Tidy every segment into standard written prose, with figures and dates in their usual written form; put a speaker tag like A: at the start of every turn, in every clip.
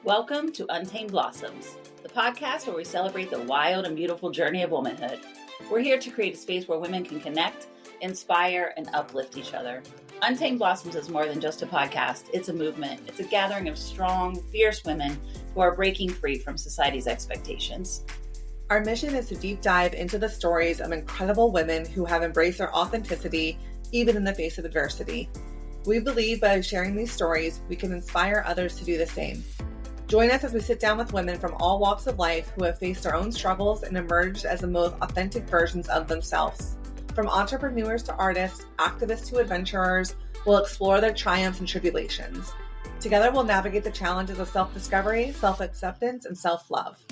A: Welcome to Untamed Blossoms, the podcast where we celebrate the wild and beautiful journey of womanhood. We're here to create a space where women can connect, inspire, and uplift each other. Untamed Blossoms is more than just a podcast. It's a movement. It's a gathering of strong, fierce women who are breaking free from society's expectations.
B: Our mission is to deep dive into the stories of incredible women who have embraced their authenticity, even in the face of adversity. We believe by sharing these stories, we can inspire others to do the same. Join us as we sit down with women from all walks of life who have faced their own struggles and emerged as the most authentic versions of themselves. From entrepreneurs to artists, activists to adventurers, we'll explore their triumphs and tribulations. Together, we'll navigate the challenges of self-discovery, self-acceptance, and self-love.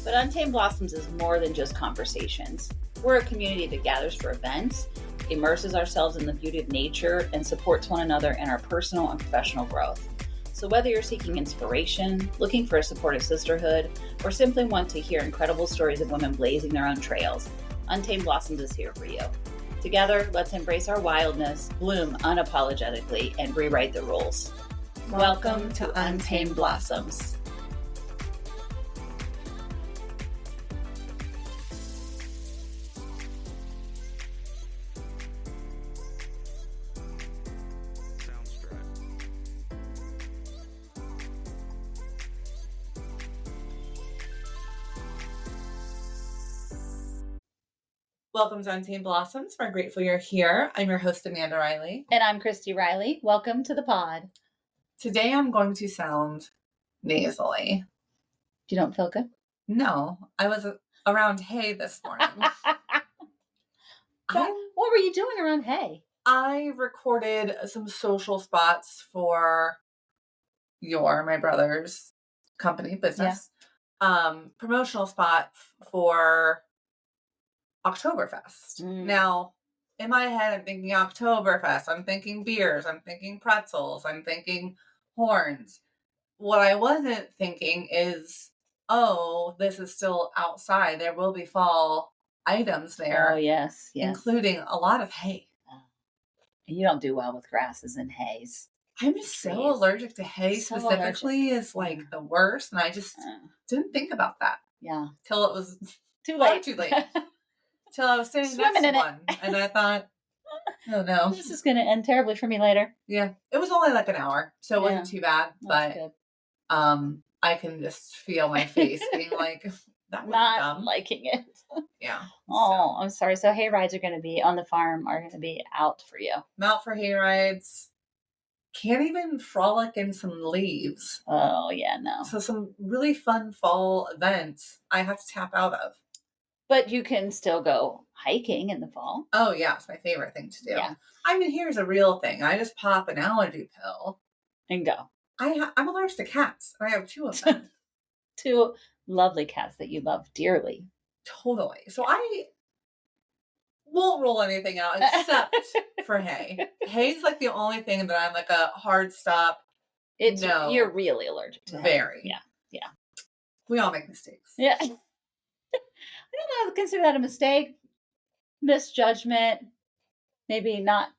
A: But Untamed Blossoms is more than just conversations. We're a community that gathers for events, immerses ourselves in the beauty of nature, and supports one another in our personal and professional growth. So whether you're seeking inspiration, looking for a supportive sisterhood, or simply want to hear incredible stories of women blazing their own trails, Untamed Blossoms is here for you. Together, let's embrace our wildness, bloom unapologetically, and rewrite the rules. Welcome to Untamed Blossoms.
B: Welcome to Untamed Blossoms. We're grateful you're here. I'm your host, Amanda Riley.
A: And I'm Christy Riley. Welcome to the pod.
B: Today I'm going to sound nasally.
A: You don't feel good?
B: No, I was around hay this morning.
A: What were you doing around hay?
B: I recorded some social spots for my brother's company business. Yeah. Promotional spot for Oktoberfest. Now, in my head, I'm thinking Oktoberfest. I'm thinking beers. I'm thinking pretzels. I'm thinking horns. What I wasn't thinking is, this is still outside. There will be fall items there.
A: Oh, yes.
B: Including a lot of hay.
A: You don't do well with grasses and hays.
B: I'm just so allergic to hay specifically is like the worst. And I just didn't think about that.
A: Yeah.
B: Till it was
A: too late.
B: Till I was sitting next to one. And I thought, oh no.
A: This is going to end terribly for me later.
B: Yeah. It was only like an hour. So it wasn't too bad.
A: That's
B: but
A: good.
B: I can just feel my face being like, that was
A: not
B: dumb.
A: Liking it.
B: Yeah.
A: Oh, I'm sorry. So hay rides are going to be on the farm, are going to be out for you.
B: I'm out for hay rides. Can't even frolic in some leaves.
A: Oh, yeah, no.
B: So some really fun fall events I have to tap out of.
A: But you can still go hiking in the fall.
B: Oh, yeah. It's my favorite thing to do.
A: Yeah.
B: I mean, here's a real thing. I just pop an allergy pill.
A: And go.
B: I'm allergic to cats. I have 2 of them.
A: 2 lovely cats that you love dearly.
B: Totally. So I won't rule anything out except for hay. Hay's like the only thing that I'm like a hard stop.
A: You're really allergic to hay.
B: Very.
A: Yeah.
B: We all make mistakes.
A: Yeah. I don't know. I would consider that a mistake. Misjudgment. Maybe not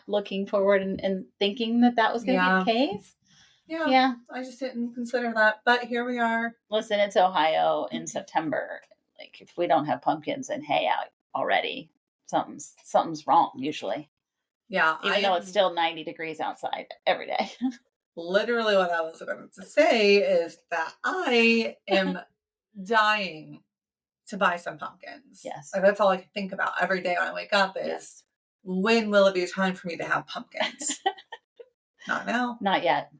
A: looking forward and thinking that was going to be the case.
B: Yeah. I just didn't consider that. But here we are.
A: Listen, it's Ohio in September. Like, if we don't have pumpkins and hay out already, something's wrong usually.
B: Yeah.
A: Even though it's still 90 degrees outside every day.
B: Literally what I was going to say is that I am dying to buy some pumpkins.
A: Yes.
B: Like, that's all I can think about every day when I wake up is, when will it be time for me to have pumpkins? Not now.
A: Not yet.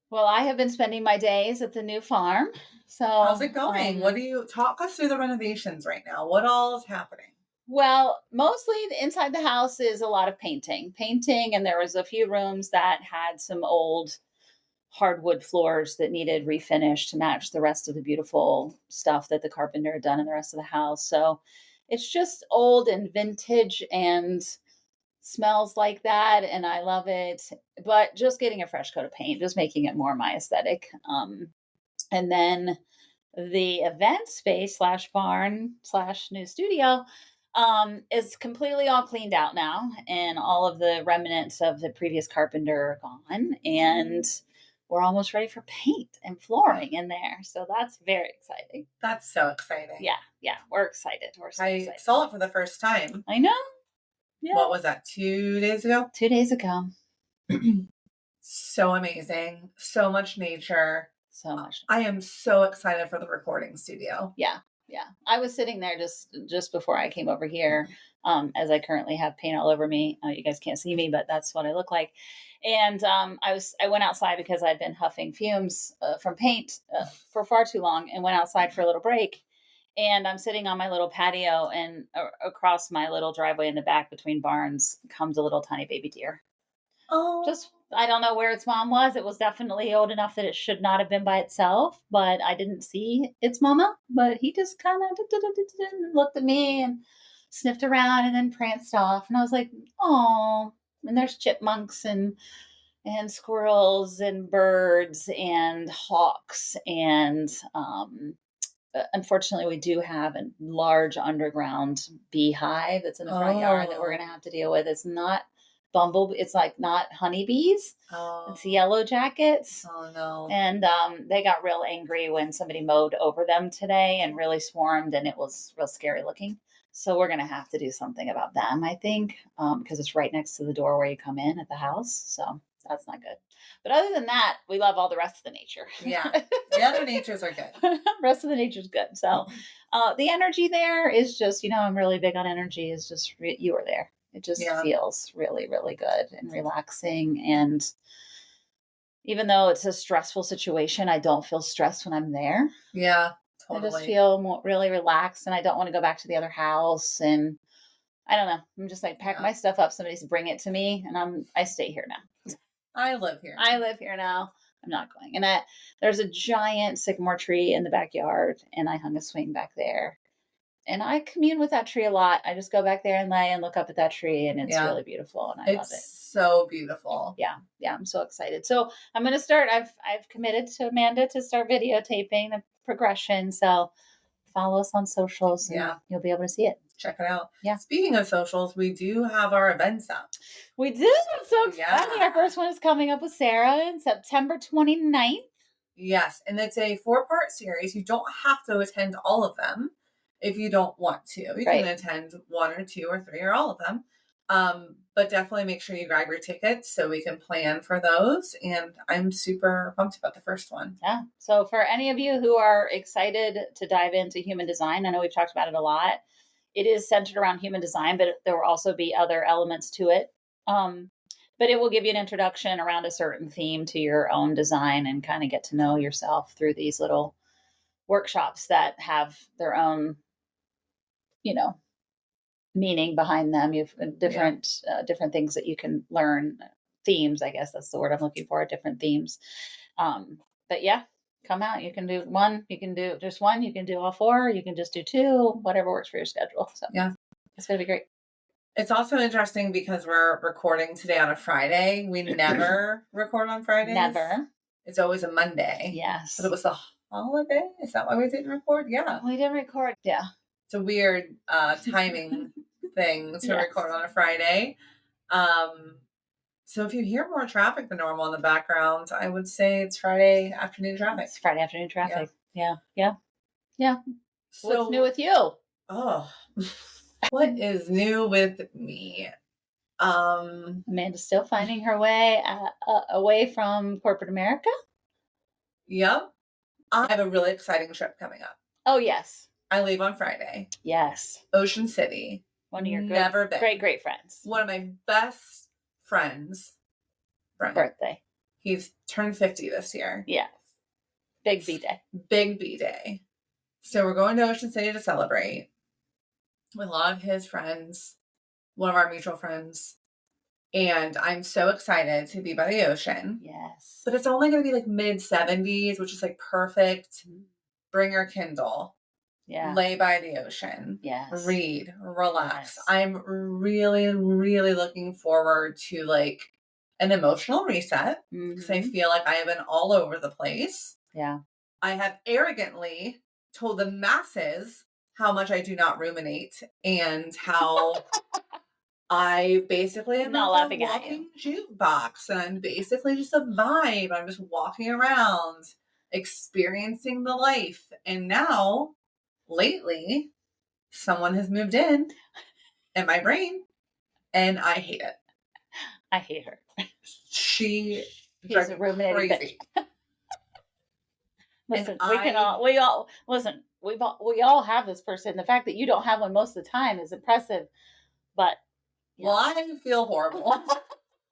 A: Well, I have been spending my days at the new farm. So
B: how's it going? What do you talk us through the renovations right now? What all is happening?
A: Well, mostly inside the house is a lot of painting, and there was a few rooms that had some old hardwood floors that needed refinish to match the rest of the beautiful stuff that the carpenter had done in the rest of the house. So it's just old and vintage and smells like that, and I love it. But just getting a fresh coat of paint, just making it more my aesthetic. And then the event space / barn / new studio is completely all cleaned out now, and all of the remnants of the previous carpenter are gone. And we're almost ready for paint and flooring in there. So that's very exciting.
B: That's so exciting.
A: Yeah. Yeah. We're excited. We're so
B: I
A: excited.
B: saw it for the first time.
A: I know. Yeah.
B: What was that, 2 days ago?
A: 2 days ago.
B: So amazing. So much nature.
A: So much.
B: I am so excited for the recording studio.
A: Yeah. Yeah. I was sitting there just before I came over here, as I currently have paint all over me. You guys can't see me, but that's what I look like. And I went outside because I'd been huffing fumes from paint for far too long, and went outside for a little break. And I'm sitting on my little patio, and across my little driveway in the back between barns comes a little tiny baby deer.
B: Oh,
A: Just, I don't know where its mom was. It was definitely old enough that it should not have been by itself, but I didn't see its mama. But he just kind of looked at me and sniffed around and then pranced off. And I was like, oh. And there's chipmunks and squirrels and birds and hawks and unfortunately, we do have a large underground beehive that's in the front yard that we're going to have to deal with. It's not bumblebee. It's like not honeybees. It's yellow jackets.
B: Oh no.
A: And they got real angry when somebody mowed over them today and really swarmed, and it was real scary looking. So we're going to have to do something about them, I think, because it's right next to the door where you come in at the house. So that's not good. But other than that, we love all the rest of the nature.
B: Yeah. The other natures are good.
A: Rest of the nature's good. So the energy there is just, I'm really big on energy. Is just you are there. It just feels really, really good and relaxing. And even though it's a stressful situation, I don't feel stressed when I'm there.
B: Yeah, totally.
A: I just feel really relaxed, and I don't want to go back to the other house. And I don't know. I'm just like, pack my stuff up. Somebody's bring it to me, and I stay here now.
B: I live here.
A: I live here now. I'm not going. And there's a giant sycamore tree in the backyard, and I hung a swing back there. And I commune with that tree a lot. I just go back there and lay and look up at that tree, and it's really beautiful, and I love it.
B: It's so beautiful.
A: Yeah. Yeah. I'm so excited. So I'm going to start. I've committed to Amanda to start videotaping the progression. So follow us on socials, and you'll be able to see it.
B: Check it out.
A: Yeah.
B: Speaking of socials, we do have our events up.
A: We do. It's so exciting. Our first one is coming up with Sarah in September 29th.
B: Yes. And it's a 4-part series. You don't have to attend all of them if you don't want to. You can attend 1 or 2 or 3 or all of them. But definitely make sure you grab your tickets so we can plan for those. And I'm super pumped about the first one.
A: Yeah. So for any of you who are excited to dive into human design, I know we've talked about it a lot. It is centered around human design, but there will also be other elements to it. But it will give you an introduction around a certain theme to your own design, and kind of get to know yourself through these little workshops that have their own, meaning behind them. You've different things that you can learn. Themes, I guess that's the word I'm looking for. Different themes. But yeah, come out. You can do 1. You can do just 1. You can do all 4. You can just do 2. Whatever works for your schedule. So
B: yeah,
A: it's gonna be great.
B: It's also interesting because we're recording today on a Friday. We never record on Fridays.
A: Never.
B: It's always a Monday.
A: Yes.
B: But it was the holiday. Is that why we didn't record? Yeah.
A: We didn't record. Yeah.
B: It's a weird timing thing to record on a Friday. So if you hear more traffic than normal in the background, I would say it's Friday afternoon traffic.
A: It's Friday afternoon traffic. Yeah. Yeah. Yeah.
B: So,
A: what's new with you?
B: Oh, what is new with me?
A: Amanda's still finding her way away from corporate America.
B: Yep. I have a really exciting trip coming up.
A: Oh, yes.
B: I leave on Friday.
A: Yes.
B: Ocean City.
A: One of your great friends.
B: One of my best friends.
A: Birthday.
B: He's turned 50 this year.
A: Yes. Big B day.
B: Big B day. So we're going to Ocean City to celebrate with a lot of his friends, one of our mutual friends. And I'm so excited to be by the ocean.
A: Yes.
B: But it's only going to be like mid-70s, which is like perfect. Bring your Kindle.
A: Yeah.
B: Lay by the ocean.
A: Yes.
B: Read. Relax. Yes. I'm really, really looking forward to like an emotional reset because I feel like I have been all over the place.
A: Yeah.
B: I have arrogantly told the masses how much I do not ruminate and how I basically am
A: Not
B: a
A: laughing at
B: walking jukebox, and I'm basically just a vibe. I'm just walking around, experiencing the life. And now, lately, someone has moved in my brain, and I hate it.
A: I hate her.
B: She
A: She's
B: drives
A: a
B: me
A: ruminating
B: crazy.
A: bitch. Listen,
B: And
A: we all listen. We all have this person. The fact that you don't have one most of the time is impressive, but yeah.
B: well, I feel horrible.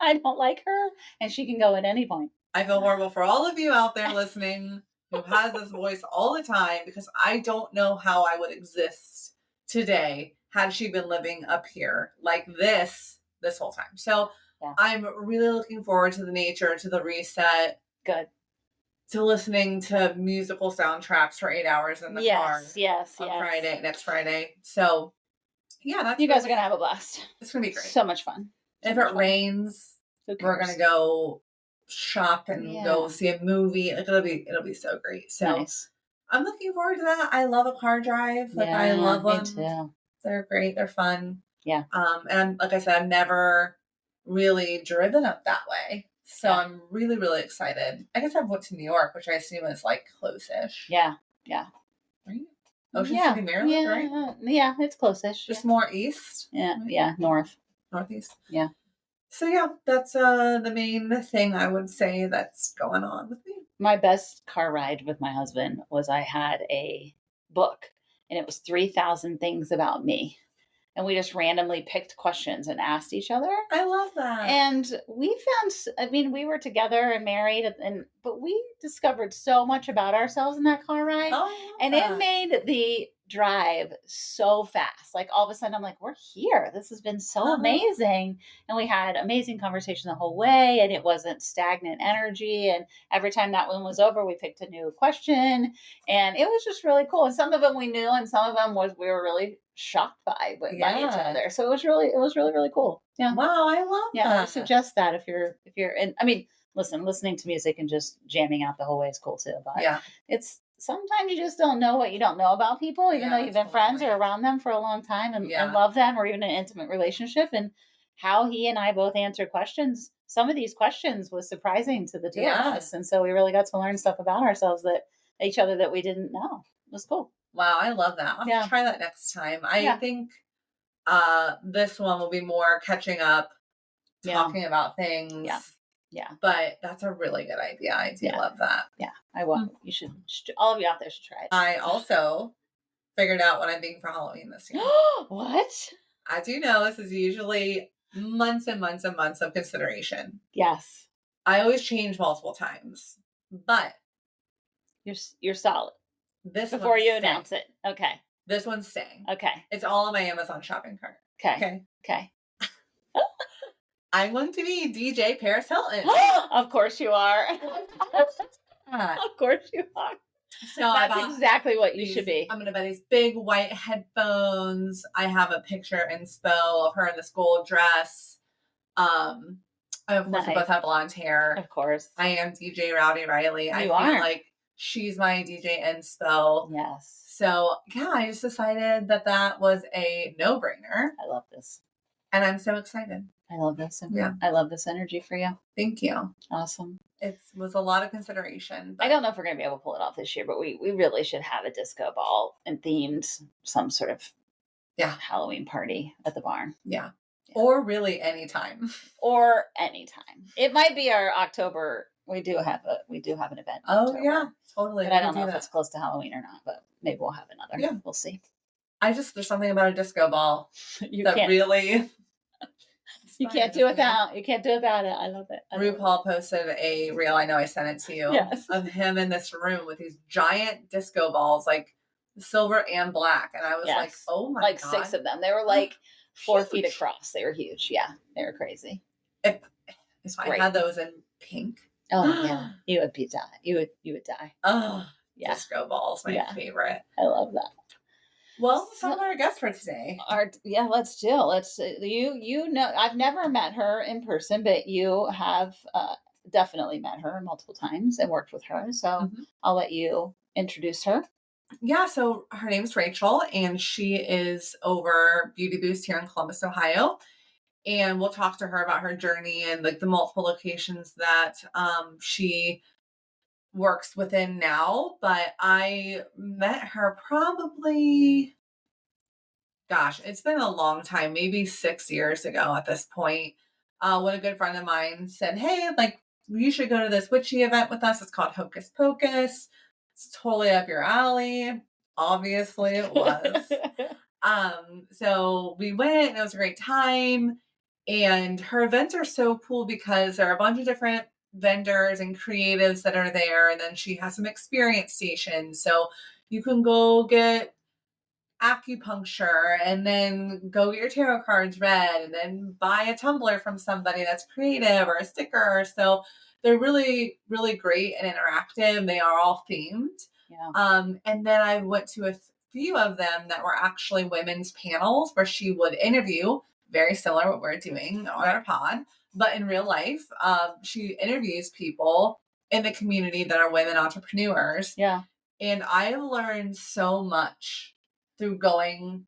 A: I don't like her, and she can go at any point.
B: I feel horrible for all of you out there listening who has this voice all the time, because I don't know how I would exist today had she been living up here like this whole time. So
A: Yeah.
B: I'm really looking forward to the nature, to the reset,
A: Good.
B: to listening to musical soundtracks for 8 hours in the car
A: Yes.
B: on Friday, next Friday. So yeah, that's
A: You guys are gonna have a blast.
B: It's gonna be great.
A: So much fun.
B: If it rains, we're gonna go shop and go see a movie. Like, it'll be so great. So
A: nice.
B: I'm looking forward to that. I love a car drive. Like, I love them.
A: Too.
B: They're great. They're fun.
A: Yeah.
B: And like I said, I've never really driven up that way. So I'm really, really excited. I guess I've went to New York, which I assume is like close-ish.
A: Yeah.
B: Right? Ocean City, Maryland, right?
A: Yeah, it's close-ish.
B: Just more east.
A: Yeah,
B: northeast.
A: Yeah.
B: So yeah, that's the main thing I would say that's going on with me.
A: My best car ride with my husband was I had a book, and it was 3,000 things about me. And we just randomly picked questions and asked each other.
B: I love that.
A: And we we were together and married, but we discovered so much about ourselves in that car ride. And it made the drive so fast. Like, all of a sudden I'm like, we're here. This has been so amazing. And we had amazing conversation the whole way, and it wasn't stagnant energy. And every time that one was over, we picked a new question, and it was just really cool. And some of them we knew, and some of them we were really shocked by each other. So it was really cool. Yeah.
B: Wow, I love that.
A: I suggest that if you're and listening to music and just jamming out the whole way is cool too. But it's sometimes you just don't know what you don't know about people, even though you've been friends or around them for a long time and love them, or even an intimate relationship. And how he and I both answered questions. Some of these questions was surprising to the two of us. And so we really got to learn stuff about ourselves, that each other, that we didn't know. It was cool.
B: Wow, I love that. I'll have to try that next time. I think this one will be more catching up, talking about things.
A: Yeah.
B: But that's a really good idea. I do love that.
A: Yeah. I will. You should, all of you out there should try it.
B: I also figured out what I'm being for Halloween this year.
A: What?
B: As you know, this is usually months and months and months of consideration.
A: Yes.
B: I always change multiple times, but
A: you're solid.
B: This
A: before you announce it. Okay.
B: This one's staying.
A: Okay.
B: It's all on my Amazon shopping cart.
A: Okay.
B: I'm going to be DJ Paris Hilton.
A: Of course you are. Of course you are.
B: So
A: that's exactly what you should be.
B: I'm going to buy these big white headphones. I have a picture inspo of her in this gold dress. Of course, we both have blonde hair.
A: Of course.
B: I am DJ Rowdy Riley. I feel like she's my DJ inspo.
A: Yes.
B: So yeah, I just decided that was a no-brainer.
A: I love this.
B: And I'm so excited.
A: I love this. I love this energy for you.
B: Thank you.
A: Awesome.
B: It was a lot of consideration.
A: I don't know if we're going to be able to pull it off this year, but we really should have a disco ball and themed some sort of Halloween party at the barn.
B: Yeah. Or really anytime.
A: It might be our October. We do have an event.
B: Oh yeah, totally.
A: But I don't know if it's close to Halloween or not, but maybe we'll have another.
B: Yeah.
A: We'll see.
B: There's something about a disco ball really.
A: You can't do without. You can't do without it. I love it.
B: RuPaul posted a reel. I know I sent it to you.
A: Yes.
B: Of him in this room with these giant disco balls, like silver and black, and I was like, "Oh my god!"
A: Like 6 of them. They were like 4 feet across. They were huge. Yeah, they were crazy.
B: If I had those in pink,
A: oh yeah, you would die. You would die.
B: Oh yeah, disco balls, my favorite.
A: I love that.
B: Well, let's talk about our guest for today.
A: Let's do. You know, I've never met her in person, but you have definitely met her multiple times and worked with her. So I'll let you introduce her.
B: Yeah, so her name's Rachel, and she is over Beauty Boost here in Columbus, Ohio. And we'll talk to her about her journey and like the multiple locations that she works within now. But I met her probably, gosh, it's been a long time, maybe 6 years ago at this point. When a good friend of mine said, "Hey, like you should go to this witchy event with us. It's called Hocus Pocus. It's totally up your alley." Obviously, it was. So we went and it was a great time. And her events are so cool because there are a bunch of different vendors and creatives that are there. And then she has some experience stations. So you can go get acupuncture and then go get your tarot cards read and then buy a tumbler from somebody that's creative or a sticker. So they're really, really great and interactive. They are all themed.
A: Yeah.
B: And then I went to a few of them that were actually women's panels where she would interview, very similar to what we're doing on our pod, but in real life, she interviews people in the community that are women entrepreneurs.
A: Yeah.
B: And I have learned so much through going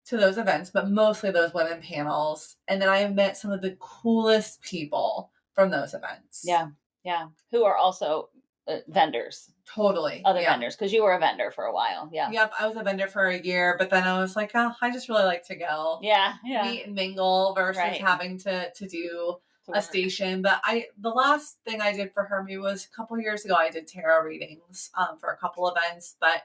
B: to those events, but mostly those women panels. And then I have met some of the coolest people from those events.
A: Yeah. Yeah. Who are also vendors,
B: Totally.
A: other
B: Yeah.
A: vendors, because you were a vendor for a while. Yeah.
B: Yep. I was a vendor for a year, but then I was like, oh, I just really like to go
A: Yeah. Yeah.
B: meet and mingle versus
A: Right.
B: having to do
A: To
B: a
A: work.
B: station. But the last thing I did for her maybe was a couple years ago. I did tarot readings for a couple events, but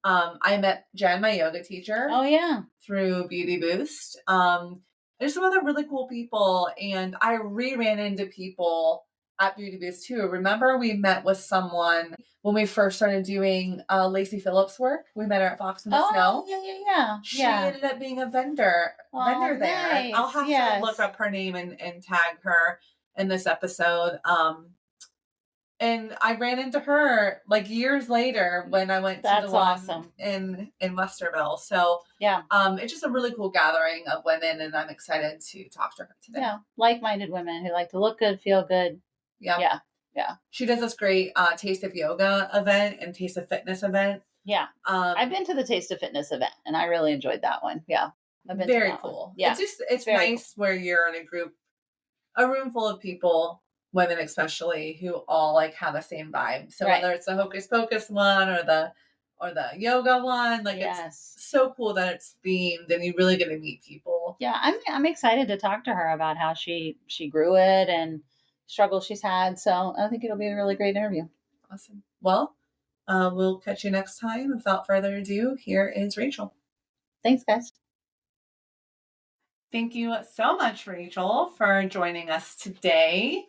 B: I met Jen, my yoga teacher,
A: Oh yeah.
B: through Beauty Boost. There's some other really cool people, and I ran into people at Beauty Boost too. Remember, we met with someone when we first started doing Lacey Phillips' work. We met her at Fox in the Snow.
A: Oh yeah.
B: She
A: Yeah.
B: ended up being a vendor
A: Oh,
B: there. I'll
A: nice.
B: have to look
A: Yes.
B: up her name and tag her in this episode. And I ran into her like years later when I went to the
A: That's
B: one
A: awesome.
B: in Westerville. So
A: Yeah.
B: it's just a really cool gathering of women, and I'm excited to talk to her today.
A: Yeah. Like-minded women who like to look good, feel good.
B: Yeah.
A: Yeah. Yeah.
B: She does this great Taste of Yoga event and Taste of Fitness event.
A: Yeah. I've been to the Taste of Fitness event and I really enjoyed that one. Yeah. I've been to
B: Very
A: that one.
B: cool.
A: Yeah.
B: It's
A: Very
B: nice where you're in a room full of people, women especially, who all like have the same vibe. So
A: Right.
B: whether it's the Hocus Pocus one or the yoga one, like
A: Yes.
B: it's so cool that it's themed and you really get to meet people.
A: Yeah, I'm excited to talk to her about how she grew it and struggles she's had. So I think it'll be a really great interview.
B: Awesome. Well, we'll catch you next time. Without further ado, here is Rachel.
A: Thanks, guys.
B: Thank you so much, Rachel, for joining us today.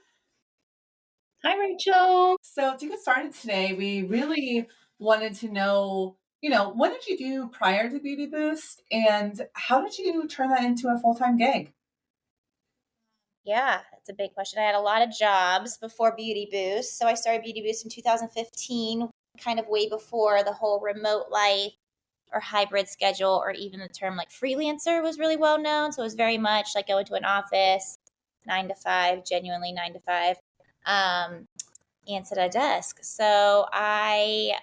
A: Hi, Rachel.
B: So to get started today, we really wanted to know, what did you do prior to Beauty Boost and how did you turn that into a full-time gig?
C: Yeah, that's a big question. I had a lot of jobs before Beauty Boost. So I started Beauty Boost in 2015, kind of way before the whole remote life or hybrid schedule or even the term like freelancer was really well known. So it was very much like going to an office, 9 to 5, genuinely 9 to 5, and sit at a desk. So I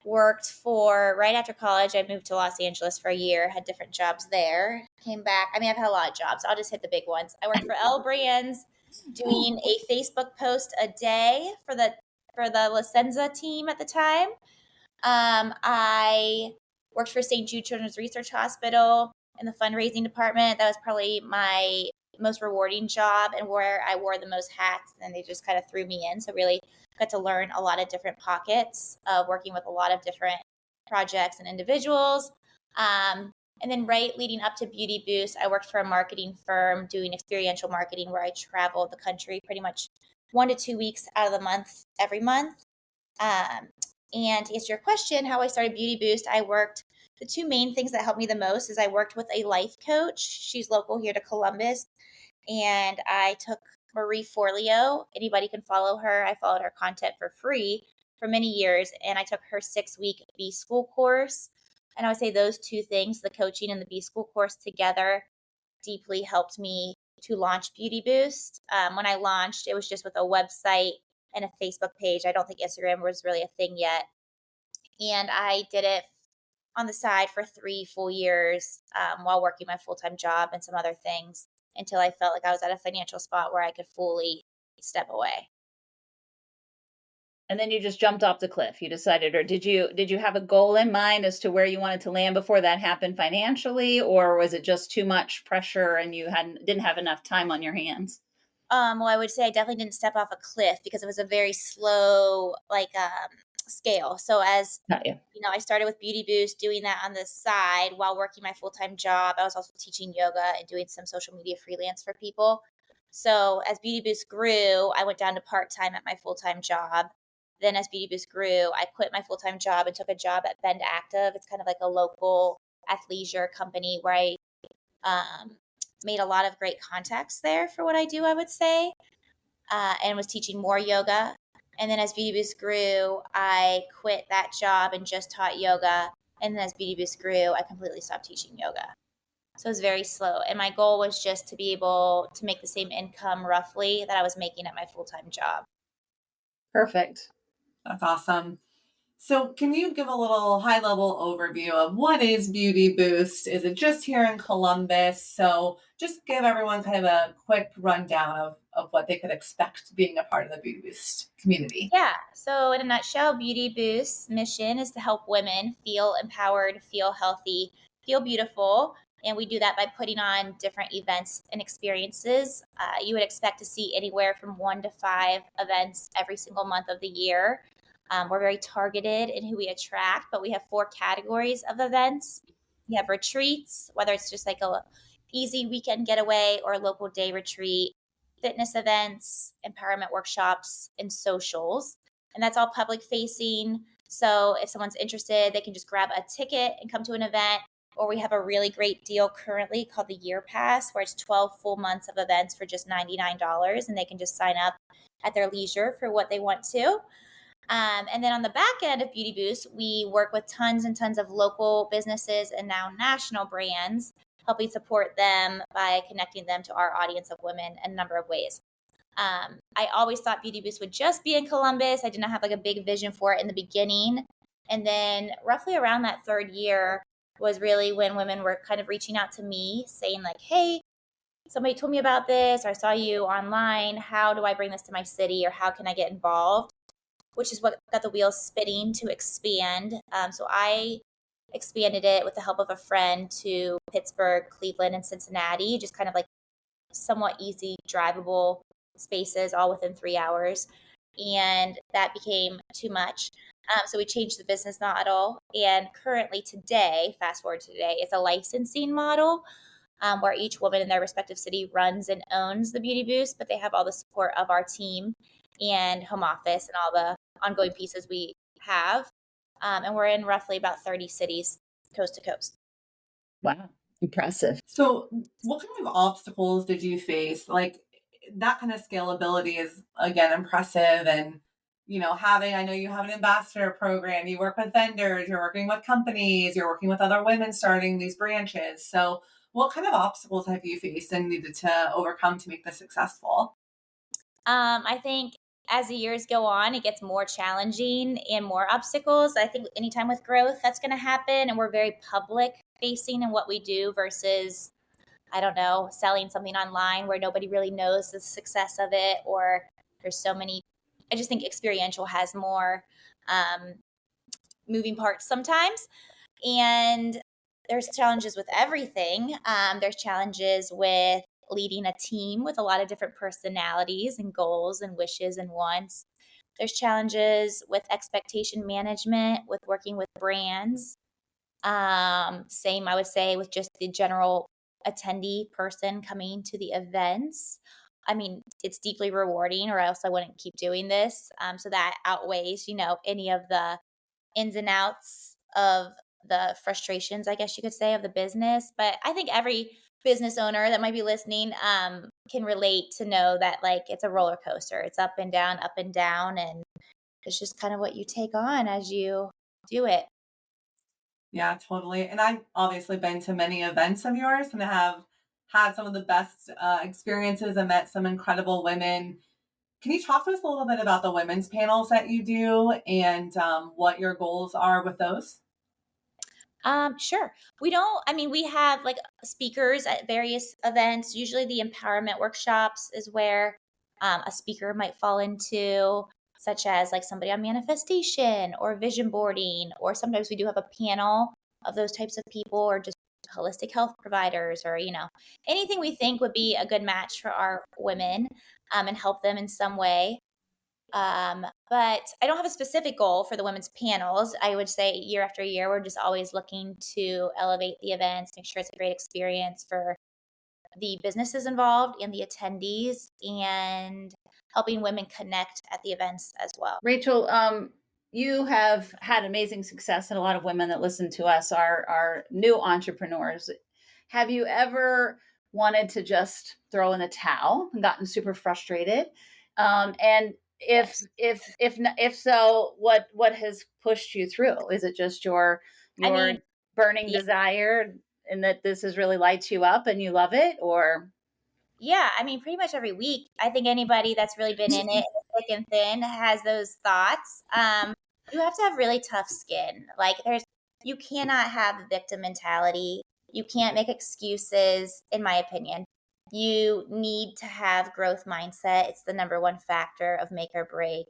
C: worked for right after college. I moved to Los Angeles for a year, had different jobs there, came back. I mean, I've had a lot of jobs. I'll just hit the big ones. I worked for L Brands doing a Facebook post a day for the La Senza team at the time. I worked for St. Jude Children's Research Hospital in the fundraising department. That was probably my most rewarding job and where I wore the most hats, and they just kind of threw me in. So really got to learn a lot of different pockets of working with a lot of different projects and individuals. And then right leading up to Beauty Boost, I worked for a marketing firm doing experiential marketing where I traveled the country pretty much 1 to 2 weeks out of the month every month. And to answer your question, how I started Beauty Boost, the two main things that helped me the most is I worked with a life coach. She's local here to Columbus. And I took Marie Forleo. Anybody can follow her. I followed her content for free for many years. And I took her 6-week B School course. And I would say those two things, the coaching and the B School course together, deeply helped me to launch Beauty Boost. When I launched, it was just with a website and a Facebook page. I don't think Instagram was really a thing yet. And I did it on the side for 3 full years while working my full-time job and some other things. until I felt like I was at a financial spot where I could fully step away.
A: And then you just jumped off the cliff. You decided, or did you have a goal in mind as to where you wanted to land before that happened financially, or was it just too much pressure and you didn't have enough time on your hands?
C: Well, I would say I definitely didn't step off a cliff because it was a very slow, scale. So as
A: Got you.
C: I started with Beauty Boost, doing that on the side while working my full time job. I was also teaching yoga and doing some social media freelance for people. So as Beauty Boost grew, I went down to part time at my full time job. Then as Beauty Boost grew, I quit my full time job and took a job at Bend Active. It's kind of like a local athleisure company where I um, made a lot of great contacts there for what I do, I would say, and was teaching more yoga. And then as Beauty Boost grew, I quit that job and just taught yoga. And then as Beauty Boost grew, I completely stopped teaching yoga. So it was very slow. And my goal was just to be able to make the same income roughly that I was making at my full time job.
A: Perfect.
B: That's awesome. So, can you give a little high level overview of what is Beauty Boost? Is it just here in Columbus? So, just give everyone kind of a quick rundown of what they could expect being a part of the Beauty Boost community.
C: Yeah. So, in a nutshell, Beauty Boost's mission is to help women feel empowered, feel healthy, feel beautiful. And we do that by putting on different events and experiences. You would expect to see anywhere from 1 to 5 events every single month of the year. We're very targeted in who we attract, but we have 4 categories of events. We have retreats, whether it's just like a easy weekend getaway or a local day retreat, fitness events, empowerment workshops, and socials. And that's all public facing. So if someone's interested, they can just grab a ticket and come to an event. Or we have a really great deal currently called the Year Pass, where it's 12 full months of events for just $99. And they can just sign up at their leisure for what they want to. And then on the back end of Beauty Boost, we work with tons and tons of local businesses and now national brands, helping support them by connecting them to our audience of women in a number of ways. I always thought Beauty Boost would just be in Columbus. I did not have like a big vision for it in the beginning. And then roughly around that 3rd year was really when women were kind of reaching out to me saying like, hey, somebody told me about this, or I saw you online. How do I bring this to my city, or how can I get involved? Which is what got the wheels spinning to expand. So I expanded it with the help of a friend to Pittsburgh, Cleveland, and Cincinnati, just kind of like somewhat easy, drivable spaces all within 3 hours. And that became too much. So we changed the business model. And currently today, fast forward to today, it's a licensing model where each woman in their respective city runs and owns the Beauty Boost, but they have all the support of our team and home office and all the ongoing pieces we have. And we're in roughly about 30 cities, coast to coast.
A: Wow. Impressive.
B: So, what kind of obstacles did you face? Like that kind of scalability is again impressive. And, I know you have an ambassador program, you work with vendors, you're working with companies, you're working with other women starting these branches. So, what kind of obstacles have you faced and needed to overcome to make this successful?
C: I think as the years go on, it gets more challenging and more obstacles. I think anytime with growth, that's going to happen. And we're very public facing in what we do versus, I don't know, selling something online where nobody really knows the success of it, or there's so many. I just think experiential has more um, moving parts sometimes. And there's challenges with everything. There's challenges with leading a team with a lot of different personalities and goals and wishes and wants. There's challenges with expectation management, with working with brands. Same, I would say, with just the general attendee person coming to the events. I mean, it's deeply rewarding, or else I wouldn't keep doing this. So that outweighs, any of the ins and outs of the frustrations, I guess you could say, of the business. But I think every business owner that might be listening can relate to know that like it's a roller coaster. It's up and down, and it's just kind of what you take on as you do it.
B: Yeah, totally. And I've obviously been to many events of yours and have had some of the best experiences and met some incredible women. Can you talk to us a little bit about the women's panels that you do and what your goals are with those?
C: Sure. We have like speakers at various events. Usually the empowerment workshops is where a speaker might fall into, such as like somebody on manifestation or vision boarding, or sometimes we do have a panel of those types of people, or just holistic health providers, or, anything we think would be a good match for our women, and help them in some way. But I don't have a specific goal for the women's panels. I would say year after year, we're just always looking to elevate the events, make sure it's a great experience for the businesses involved and the attendees, and helping women connect at the events as well.
A: Rachel, you have had amazing success, and a lot of women that listen to us are new entrepreneurs. Have you ever wanted to just throw in the towel and gotten super frustrated? And
C: Yes.
A: if so, what has pushed you through? Is it just
C: I
A: your
C: mean,
A: burning
C: yeah,
A: desire, and that this has really lights you up and you love it, or
C: yeah. Pretty much every week. I think anybody that's really been in it, thick and thin, has those thoughts. You have to have really tough skin. You cannot have a victim mentality. You can't make excuses, in my opinion. You need to have growth mindset. It's the number one factor of make or break.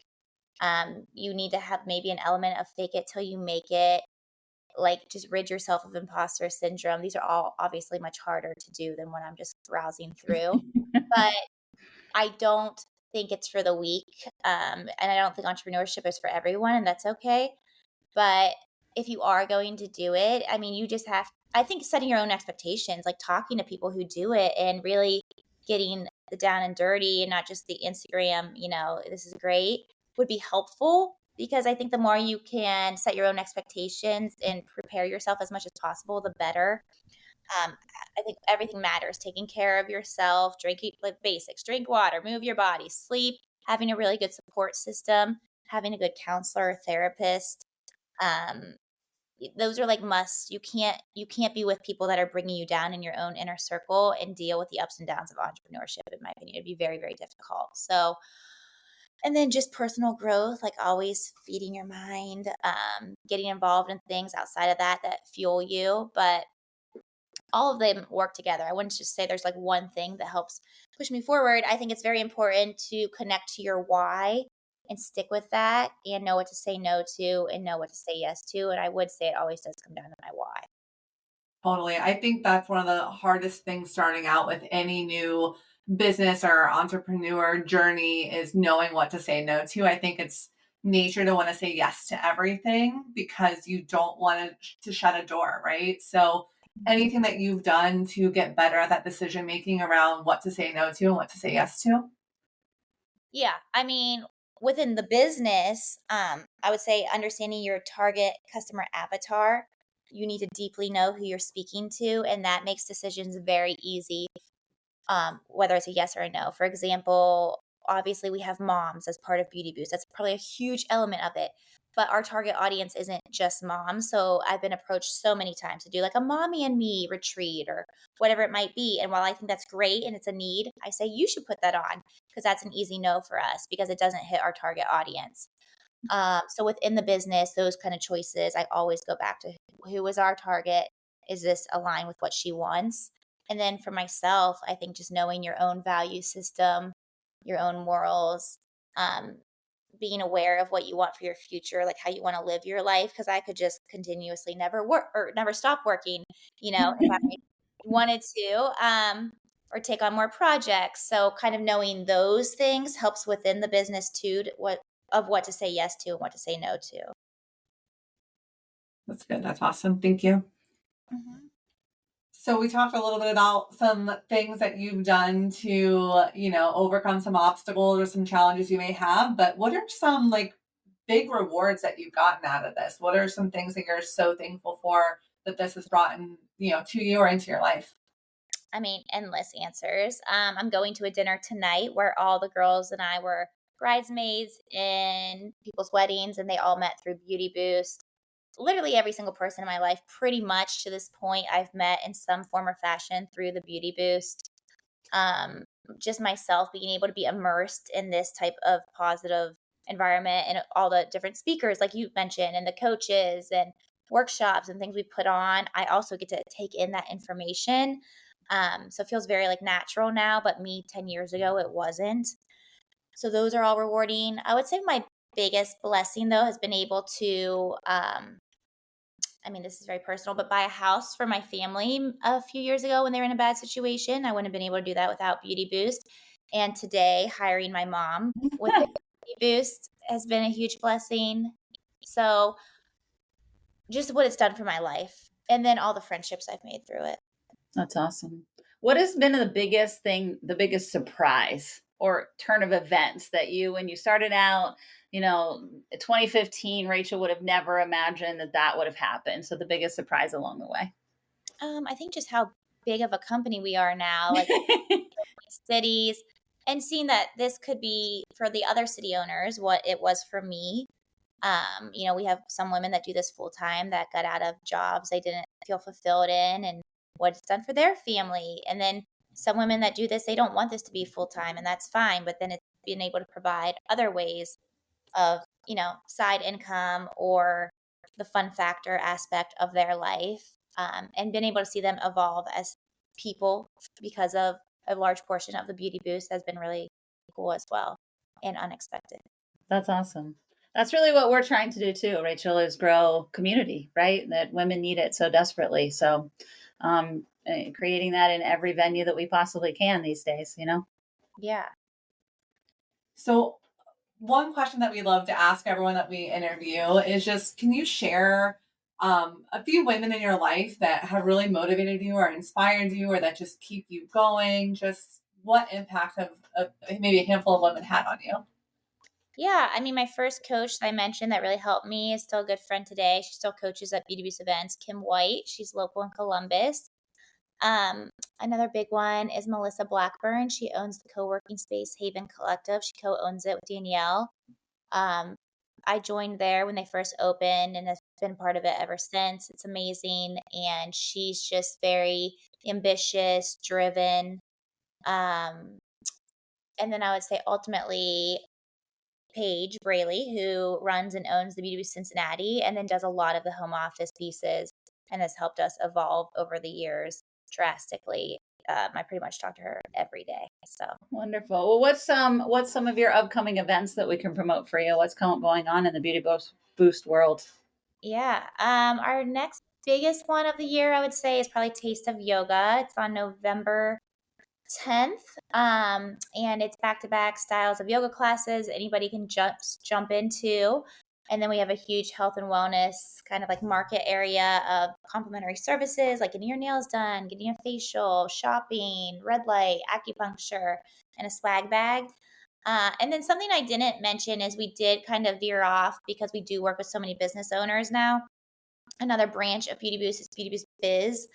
C: You need to have maybe an element of fake it till you make it. Like, just rid yourself of imposter syndrome. These are all obviously much harder to do than when I'm just browsing through. But I don't think it's for the weak. And I don't think entrepreneurship is for everyone, and that's okay. But if you are going to do it, you just have, I think, setting your own expectations, like talking to people who do it and really getting the down and dirty, and not just the Instagram, this is great, would be helpful, because I think the more you can set your own expectations and prepare yourself as much as possible, the better. Um, I think everything matters. Taking care of yourself, drinking, like basics, drink water, move your body, sleep, having a really good support system, having a good counselor or therapist. Um, those are like musts. You can't be with people that are bringing you down in your own inner circle and deal with the ups and downs of entrepreneurship. In my opinion, it'd be very, very difficult. So, and then just personal growth, like always feeding your mind, getting involved in things outside of that fuel you. But all of them work together. I wouldn't just say there's like one thing that helps push me forward. I think it's very important to connect to your why and stick with that, and know what to say no to and know what to say yes to. And I would say it always does come down to my why.
B: Totally. I think that's one of the hardest things starting out with any new business or entrepreneur journey is knowing what to say no to. I think it's nature to want to say yes to everything because you don't want to shut a door, right? So anything that you've done to get better at that decision making around what to say no to and what to say yes to?
C: Yeah. Within the business, I would say understanding your target customer avatar. You need to deeply know who you're speaking to, and that makes decisions very easy, whether it's a yes or a no. For example, obviously we have moms as part of Beauty Boost. That's probably a huge element of it. But our target audience isn't just moms. So I've been approached so many times to do like a mommy and me retreat or whatever it might be. And while I think that's great and it's a need, I say you should put that on, because that's an easy no for us, because it doesn't hit our target audience. So within the business, those kind of choices, I always go back to who is our target? Is this aligned with what she wants? And then for myself, I think just knowing your own value system, your own morals, um, being aware of what you want for your future, like how you want to live your life. Because I could just continuously never work or never stop working, if I wanted to, or take on more projects. So kind of knowing those things helps within the business too, what to say yes to and what to say no to.
B: That's good. That's awesome. Thank you.
C: Mhm.
B: So we talked a little bit about some things that you've done to, overcome some obstacles or some challenges you may have, but what are some like big rewards that you've gotten out of this? What are some things that you're so thankful for that this has brought in, to you or into your life?
C: Endless answers. I'm going to a dinner tonight where all the girls and I were bridesmaids in people's weddings, and they all met through Beauty Boost. Literally every single person in my life, pretty much to this point, I've met in some form or fashion through the Beauty Boost. Um, just myself being able to be immersed in this type of positive environment, and all the different speakers, like you mentioned, and the coaches, and workshops and things we put on, I also get to take in that information. So it feels very like natural now, but me 10 years ago, it wasn't. So those are all rewarding. I would say my biggest blessing though has been able to, I mean, this is very personal, but buy a house for my family a few years ago when they were in a bad situation. I wouldn't have been able to do that without Beauty Boost. And today, hiring my mom with the Beauty Boost has been a huge blessing. So just what it's done for my life. And then all the friendships I've made through it.
A: That's awesome. What has been the biggest thing, the biggest surprise or turn of events that you, when you started out, 2015, Rachel would have never imagined that that would have happened. So the biggest surprise along the way.
C: I think just how big of a company we are now, like cities, and seeing that this could be for the other city owners what it was for me. We have some women that do this full time that got out of jobs they didn't feel fulfilled in and what it's done for their family. And then some women that do this, they don't want this to be full time, and that's fine. But then it's being able to provide other ways of, side income or the fun factor aspect of their life, and being able to see them evolve as people because of a large portion of the Beauty Boost has been really cool as well and unexpected.
A: That's awesome. That's really what we're trying to do too, Rachel, is grow community, right? That women need it so desperately. So, creating that in every venue that we possibly can these days,
C: Yeah.
B: So, one question that we love to ask everyone that we interview is just, can you share a few women in your life that have really motivated you or inspired you or that just keep you going? Just what impact have maybe a handful of women had on you?
C: Yeah, I mean, my first coach that I mentioned that really helped me is still a good friend today. She still coaches at Beauty Boost events, Kim White. She's local in Columbus. Um, Another big one is Melissa Blackburn. She owns the co-working space Haven Collective. She co-owns it with Danielle. Um, I joined there when they first opened and has been part of it ever since. It's amazing. And she's just very ambitious, driven. Um, and then I would say ultimately Paige Braley, who runs and owns the Beauty Boost Cincinnati and then does a lot of the home office pieces and has helped us evolve over the years drastically. I pretty much talk to her every day. So
A: Wonderful. Well, what's some of your upcoming events that we can promote for you? What's going on in the Beauty Boost world?
C: yeah, our next biggest one of the year, I would say, is probably Taste of Yoga. It's on November 10th. And it's back-to-back styles of yoga classes anybody can jump into. And then we have a huge health and wellness kind of like market area of complimentary services like getting your nails done, getting a facial, shopping, red light, acupuncture, and a swag bag. And then something I didn't mention is we did kind of veer off because we do work with so many business owners now. Another branch of Beauty Boost is Beauty Boost Biz,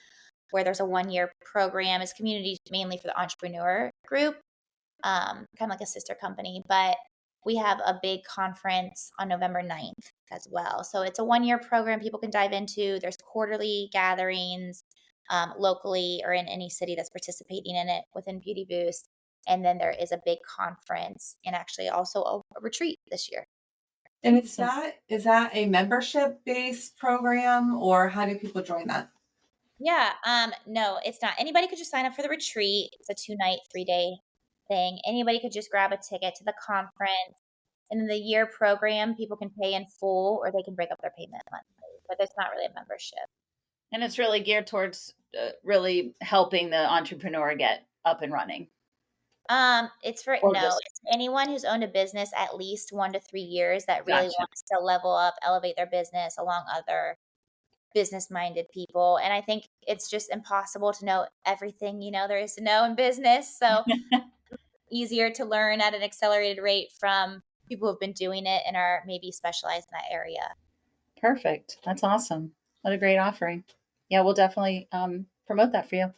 C: where there's a 1-year program. It's community mainly for the entrepreneur group, kind of like a sister company. But we have a big conference on November 9th as well. So it's a 1-year program people can dive into. There's quarterly gatherings locally or in any city that's participating in it within Beauty Boost. And then there is a big conference and actually also a retreat this year.
B: And is that a membership based program or how do people join that?
C: Yeah, no, it's not. Anybody could just sign up for the retreat. It's a 2-night, 3-day thing. Anybody could just grab a ticket to the conference. And then the year program, people can pay in full or they can break up their payment monthly, but it's not really a membership.
A: And it's really geared towards really helping the entrepreneur get up and running.
C: It's for
A: Or
C: no,
A: just
C: it's for anyone who's owned a business at least 1 to 3 years that really
A: gotcha.
C: wants to level up, elevate their business along other business minded people. And I think it's just impossible to know everything, there is to know in business. So easier to learn at an accelerated rate from people who've been doing it and are maybe specialized in that area.
A: Perfect. That's awesome. What a great offering. Yeah, we'll definitely promote that for you.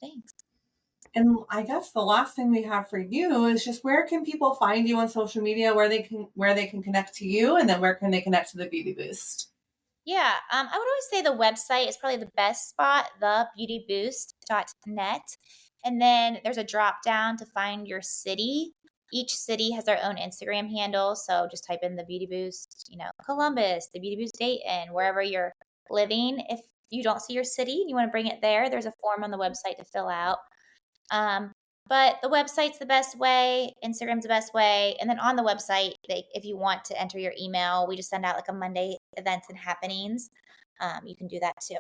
C: Thanks.
B: And I guess the last thing we have for you is just where can people find you on social media, where they can connect to you, and then where can they connect to the Beauty Boost?
C: Yeah, I would always say the website is probably the best spot, thebeautyboost.net. And then there's a drop down to find your city. Each city has their own Instagram handle. So just type in the Beauty Boost, Columbus, the Beauty Boost Dayton, wherever you're living. If you don't see your city and you want to bring it there, there's a form on the website to fill out. But the website's the best way. Instagram's the best way. And then on the website, if you want to enter your email, we just send out like a Monday events and happenings. You can do that too.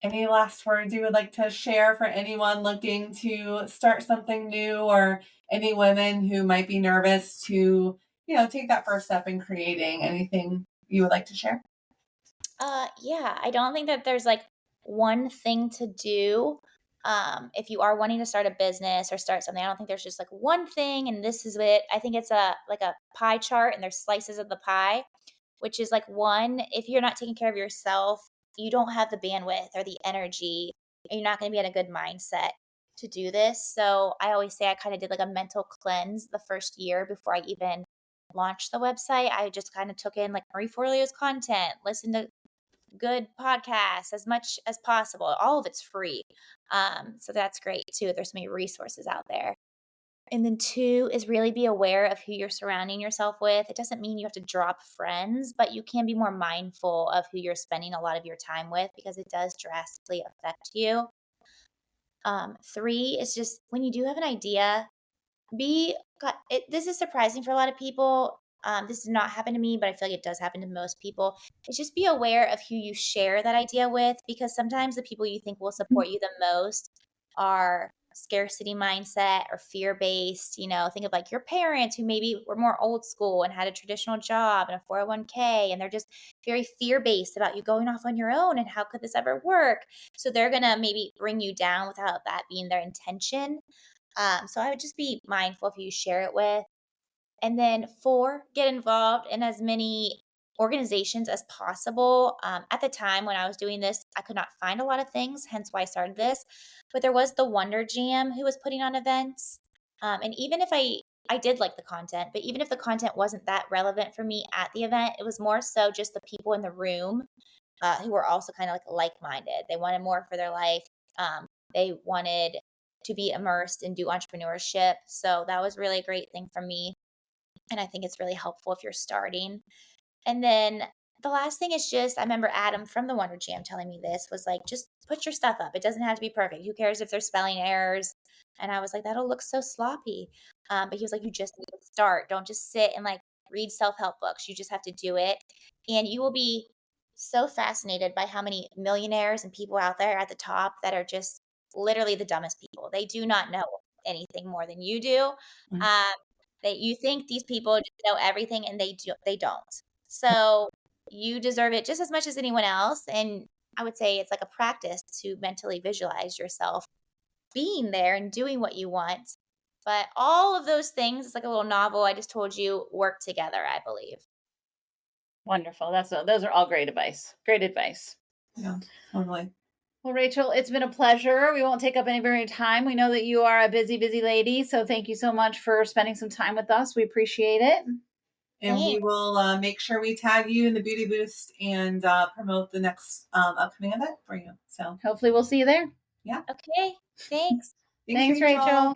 B: Any last words you would like to share for anyone looking to start something new, or any women who might be nervous to, take that first step in creating? Anything you would like to share?
C: Yeah, I don't think that there's like one thing to do. If you are wanting to start a business or start something, I don't think there's just like one thing and this is it. I think it's like a pie chart, and there's slices of the pie, which is like, one, if you're not taking care of yourself, you don't have the bandwidth or the energy, and you're not going to be in a good mindset to do this. So I always say I kind of did like a mental cleanse the first year before I even launched the website. I just kind of took in like Marie Forleo's content, listened to good podcasts as much as possible. All of it's free. So that's great too. There's so many resources out there. And then two is really be aware of who you're surrounding yourself with. It doesn't mean you have to drop friends, but you can be more mindful of who you're spending a lot of your time with, because it does drastically affect you. Three is just, when you do have an idea, this is surprising for a lot of people. This did not happen to me, but I feel like it does happen to most people. Is just be aware of who you share that idea with, because sometimes the people you think will support you the most are scarcity mindset or fear based. Think of like your parents who maybe were more old school and had a traditional job and a 401k, and they're just very fear based about you going off on your own and how could this ever work. So they're going to maybe bring you down without that being their intention. So I would just be mindful of who you share it with. And then four, get involved in as many organizations as possible. At the time when I was doing this, I could not find a lot of things, hence why I started this. But there was the Wonder Jam who was putting on events. And even if I did like the content, but even if the content wasn't that relevant for me at the event, it was more so just the people in the room who were also kind of like-minded. They wanted more for their life. They wanted to be immersed and do entrepreneurship. So that was really a great thing for me. And I think it's really helpful if you're starting. And then the last thing is just, I remember Adam from the Wonder Jam telling me this, was like, just put your stuff up. It doesn't have to be perfect. Who cares if there's spelling errors? And I was like, that'll look so sloppy. But he was like, you just need to start. Don't just sit and like read self-help books. You just have to do it. And you will be so fascinated by how many millionaires and people out there at the top that are just literally the dumbest people. They do not know anything more than you do. That you think these people just know everything, and they don't. So you deserve it just as much as anyone else. And I would say it's like a practice to mentally visualize yourself being there and doing what you want. But all of those things, it's like a little novel I just told you, work together, I believe.
A: Wonderful. Those are all great advice. Great advice.
B: Yeah, totally.
A: Well, Rachel, it's been a pleasure. We won't take up any very time. We know that you are a busy, busy lady. So thank you so much for spending some time with us. We appreciate it.
B: And we will make sure we tag you in the Beauty Boost and promote the next upcoming event for you. So
A: hopefully we'll see you there.
B: Yeah.
C: Okay. Thanks.
A: Thanks, Rachel.